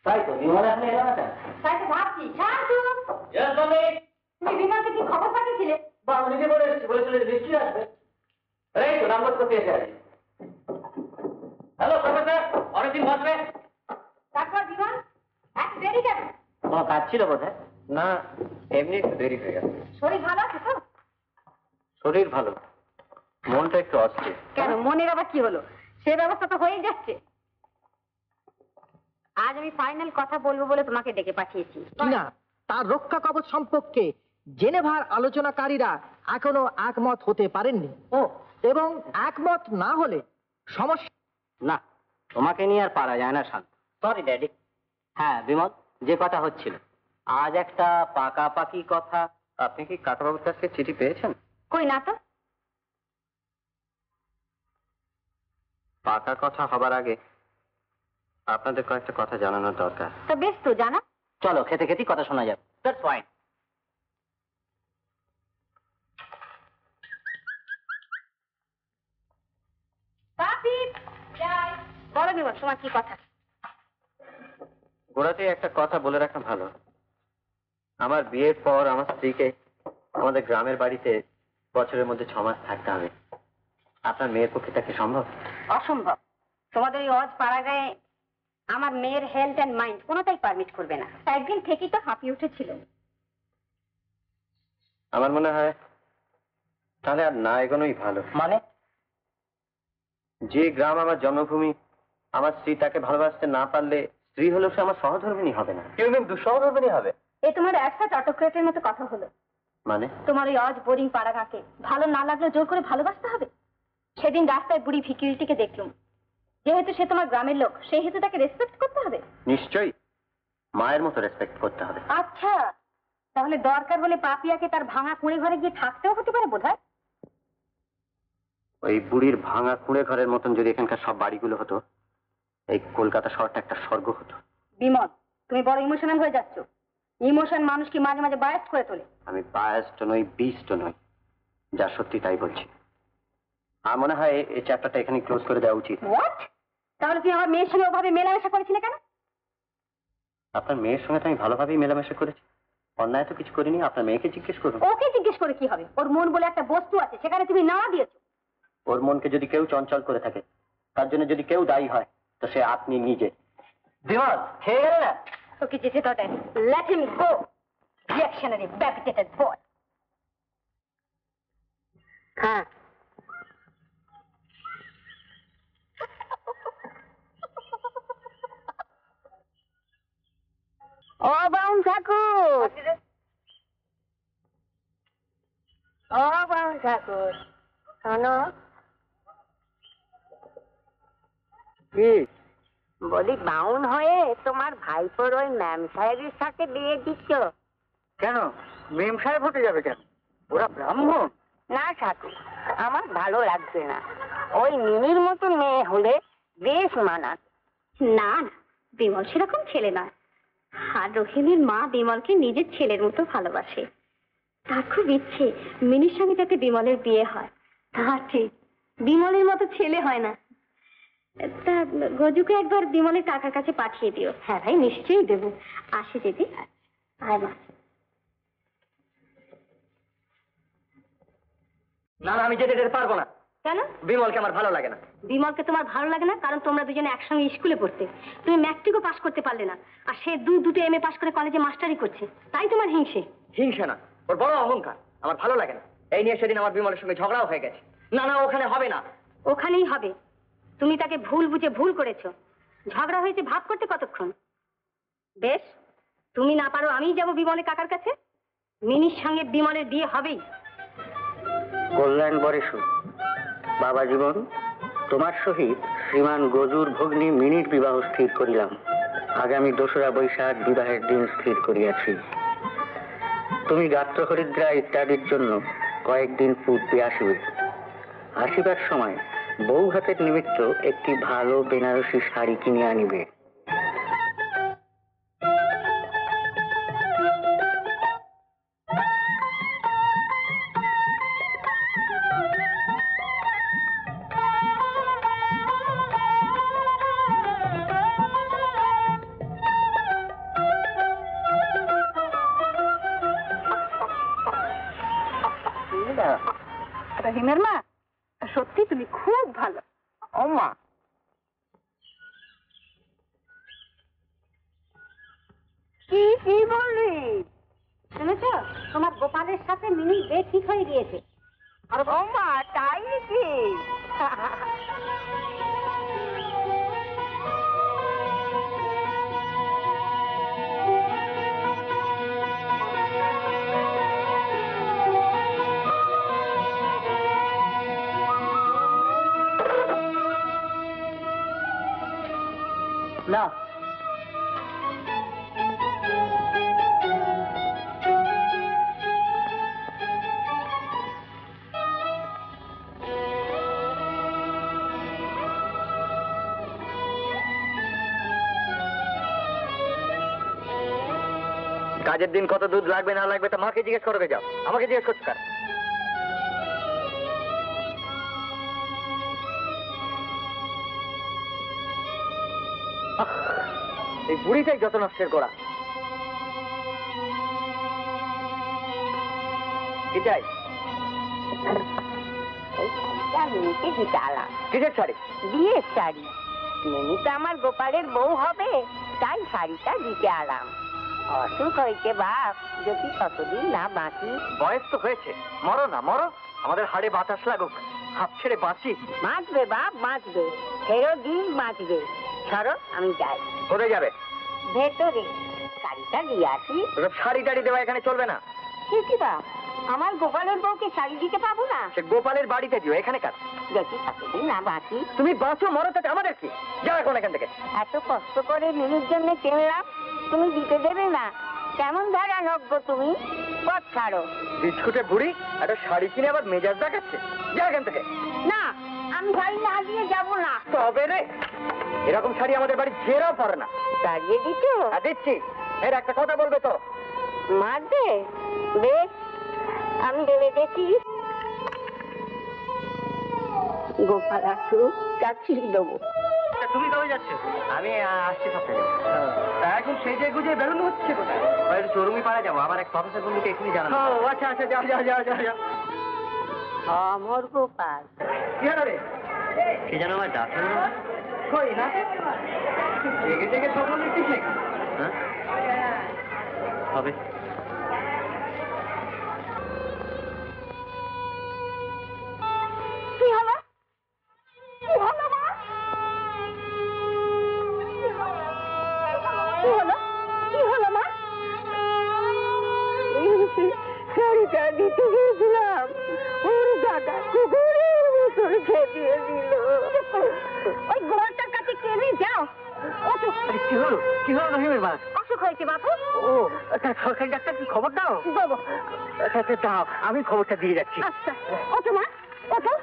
তাই তো বিমল এখন এলো না কেন? তাই তো ভাবছি। শান্তু, তুমি বিমলকে কি খবর পাঠিয়েছিলে? বা আমি নিজে বলে এসেছি, বলেছিল যে নিশ্চয়ই আসবে। এই তো নাম্বার করতে এসে আছে। হ্যালো প্রফেসর, অনেকদিন বসবে। তারপর বিমল এত দেরি কেন? কোনো কাজ ছিল বোধ হয়। না, এমনি একটু দেরি হয়ে গেছে। শরীর ভালো আছে তো? শরীর ভালো, মনটা একটু অস্থির। কেন, মনের আবার কি হলো? সে ব্যবস্থা তো হয়েই যাচ্ছে। আজ আমি ফাইনাল কথা বলবো বলে তোমাকে ডেকে পাঠিয়েছি। না, তার রক্ষা কবচ সম্পর্কে জেনেভার আলোচনাকারীরা এখনো একমত হতে পারেননি। ও, এবং একমত না হলে সমস্যা। না, তোমাকে নিয়ে আর পারা যায় না শান্ত। Sorry daddy. হ্যাঁ বিমল, যে কথা হচ্ছিল, আজ একটা পাকাপাকি কথা। আপনি কি কাকাবাবুর কাছে চিঠি পেয়েছেন? কই না তো। পাকা কথা হবার আগে আপনাদের কয়েকটা কথা জানানোর দরকার। তো বেশ, তো জানা। চলো, খেতে খেতে কথা শোনা যাবে। That's fine. বলো বিমল, তোমার কি কথা? গোড়াতে একটা কথা বলে রাখা ভালো। আমার বিয়ের পর আমার স্ত্রীকে আমাদের গ্রামের বাড়িতে বছরের মধ্যে 6 মাস থাকতে হবে। আপনার মেয়ের পক্ষে তা কি সম্ভব? অসম্ভব। তোমাদের ওই অজ পাড়া গায়ে আমার মেয়ের হেলথ অ্যান্ড মাইন্ড কোনোটাই পারমিট করবে না। একদিন থেকেই তো হাঁপিয়ে উঠেছিল। আমার মনে হয় তাহলে আর না এগোনোই ভালো। মানে যে গ্রাম আমার জন্মভূমি, আমার স্ত্রী তাকে ভালোবাসতে না পারলে স্ত্রী হলেও সে আমার সহধর্মিণী হবে না। কেউ কিন্তু দুঃসহধর্মিণী হবে। এ তোমার একটা অটোক্রেটের মতো কথা হলো। মানে তোমার ওই অজ বোরিং পাড়াগাঁকে ভালো না লাগলেও জোর করে ভালোবাসতে হবে? সেদিন রাস্তায় বুড়ি ভিকিরিটিকে দেখলুম। যেহেতু সে তোমার গ্রামের লোক, সেই হেতু তাকে রেসপেক্ট করতে হবে। নিশ্চয়ই মায়ের মতো রেসপেক্ট করতে হবে। আচ্ছা, তাহলে দরকার হলে পাপিয়াকে তার ভাঙা কুঁড়ে ঘরে গিয়ে থাকতেও হতে পারে বোধহয়। ওই বুড়ির ভাঙা কুঁড়ে ঘরের মতন যদি এখানকার সব বাড়িগুলো হতো, এই কলকাতা শহরটা একটা স্বর্গ হতো। বিমল, তুমি বড় ইমোশনাল হয়ে যাচ্ছ। ইমোশন মানুষকে মাঝে মাঝে বায়াস করে তোলে। আমি বায়াসড নই, বিস্ট নই, যা সত্যি তাই বলছি। আমার মনে হয় এই চ্যাপ্টারটা এখানে ক্লোজ করে দেওয়া উচিত। হোয়াট? তাহলে তুমি আমার মেয়ের সঙ্গে ওভাবে মেলামেশা করেছিলে কেন? আপনার মেয়ের সঙ্গে তো আমি ভালোভাবেই মেলামেশা করেছি, অন্যায় তো কিছু করিনি। আপনার মেয়েকে জিজ্ঞেস করুন। ওকে জিজ্ঞেস করে কি হবে? ওর মন বলে একটা বস্তু আছে, সেখানে তুমি নাড়া দিয়েছো। ওর মনকে যদি কেউ চঞ্চল করে থাকে, তার জন্য যদি কেউ দায়ী হয়, তো সে আপনি নিজে। বিমল, খেয়ে গেলে না? ওকে যেতে দাও ড্যাডি। লেট হিম গো। রিঅ্যাকশনারি ব্যাবিটেটেড বয়। হ্যাঁ, ও বাউন ঠাকুর, ও বাউন ঠাকুর, শোনো। কি বলি, বাউন হয়ে তোমার ভাইপোর ওই ম্যাম সাহেবের সাথে বিয়ে দিচ্ছ? কেন মেম সাহেব হতে যাবে কেন? ওরা ব্রাহ্মণ। না ঠাকুর, আমার ভালো লাগছে না। ওই মিনির মতো মেয়ে হলে বেশ মানাত। না না, বিমল সেরকম ছেলে নয়। আর রহিমের মা বিমলকে নিজের ছেলের মতো ভালোবাসে। তার খুব ইচ্ছে মিনির সঙ্গে যাতে বিমলের বিয়ে হয়। তা ঠিক, বিমলের মতো ছেলে হয় না। তা গজুকে একবার বিমলের কাকার কাছে পাঠিয়ে দিও। হ্যাঁ ভাই, নিশ্চয়ই দেবো। আসে দিদি। আয় মা। না না, আমি যেতে পারবো না। কেন? বিমলকে আমার ভালো লাগে না। বিমলকে তোমার ভালো লাগে না কারণ তোমরা দুজনে একসঙ্গে স্কুলে পড়তে। তুমি ম্যাট্রিকও পাস করতে পারলে না, আর সে দুটো এমএ পাস করে কলেজে মাস্টারি করছে। তাই তোমার হিংসে। হিংসা না, ওর বড় অহংকার। আমার ভালো লাগে না। এই নিয়ে সেদিন আমার বিমলের সঙ্গে ঝগড়াও হয়ে গেছে। না না, ওখানে হবে না। ওখানেই হবে। তুমি তাকে ভুল বুঝে ভুল করেছো। ঝগড়া হয়েছে ভাব করতে কতক্ষণ? বেশ, তুমি না পারো আমিই যাবো বিমলের কাকার কাছে। মিনির সঙ্গে বিমলের বিয়ে হবেই। কল্যাণ বরেশু, বাবা জীবন, তোমার সহিত শ্রীমান গজুর ভগ্নী মিনির বিবাহ স্থির করিলাম। আগামী 2রা বৈশাখ বিবাহের দিন স্থির করিয়াছি। তুমি গাত্র হরিদ্রা ইত্যাদির জন্য কয়েকদিন পূর্বে আসিবে। আসিবার সময় বউ হাতের নিমিত্ত একটি ভালো বেনারসি শাড়ি কিনে আনিবে। রহিমের মা, সত্যি তুমি খুব ভালো। ও মা, কি কি বললি? শুনেছ, তোমার গোপালের সাথে মিনির বিয়ে ঠিক হয়ে গিয়েছে। আর ও মা, তাই নাকি? না, কাজের দিন কত দুধ লাগবে না লাগবে তা মাকে জিজ্ঞেস করবে, যাও আমাকে জিজ্ঞেস করছো কেন? এই বুড়িটাই যত নষ্টের গোড়া। কি চাই? মিনিকে দিতে আলাম। কিসের শাড়ি? বিয়ের শাড়ি। মিনি তো আমার গোপালের বউ হবে, তাই শাড়িটা দিতে আলাম। অসুখ হয়েছে বাপ, যদি কতদিন না বাঁচি। বয়স তো হয়েছে, মরো না মরো, আমাদের হাড়ে বাতাস লাগুক, হাত ছেড়ে বাঁচি। বাঁচবে বাপ, বাঁচবে, ফেরো দিন বাঁচবে। ছাড়ো, আমি যাই। কোথায় যাবে? ভেতরে শাড়িটা দিয়ে আসি। ওসব শাড়ি টাড়ি দেওয়া এখানে চলবে না। কি বাপ, আমার গোপালের বউকে শাড়ি দিতে পাবো না? সে গোপালের বাড়িতে দিও, এখানে কাজ। যদি কতদিন না বাঁচি। তুমি বাঁচো মরো তাতে আমাদের কি? যাও এখন এখান থেকে। এত কষ্ট করে মিনির জন্য কিনলাম, তুমি দিতে দেবে না? কেমন ধারা নব্য তুমি? পথ ছাড়ো। বিস্কুটে বুড়ি একটা শাড়ি কিনে আবার মেজাজ দেখাচ্ছে, যা এখান থেকে। না, আমি শাড়ি না দিয়ে যাবো না। তবে রে, এরকম শাড়ি আমাদের বাড়ি জেরাও পড়ে না। দাঁড়িয়ে দিচ্ছ? দিচ্ছি, এর একটা কথা বলবে তো? মারবে? বেশ, আমি ভেবে দেখি। গোপাল আসু, চাচ্ছি দেবো। তুমি কবে যাচ্ছ? আমি আসছি সপ্তাহে। তা এখন সেজে গুজে বেরোনো হচ্ছে কোথায়? চরুমি পাড়া যাবো, আমার এক প্রফেসর বন্ধুকে এখানে জানাবো। ও আচ্ছা আচ্ছা, যাও যাও যাও যাও যাও। অমর গোপাল। কি হলো রে? সে যেন আমার ডাক কই না, জেগে জেগে স্বপ্ন দেখছিস নাকি? হ্যাঁ হবে। কি হলো? কি হলো মা? কি হলো? কি হলো মা? শাড়িটা দিতে গিয়েছিলাম, ওর দাদা কুকুরের মতন খেপিয়ে দিল। ওই গোয়ালটার কাছে কেনে যাও। ওঠো। কি হলো? কি হলো রহিমের মা? অসুখ হয়েছে বাপু। ও, সরকারি ডাক্তার কি খবর দাও? দেবো। আচ্ছা দাও, আমি খবরটা দিয়ে যাচ্ছি। আচ্ছা, ওঠো মা, ওঠো।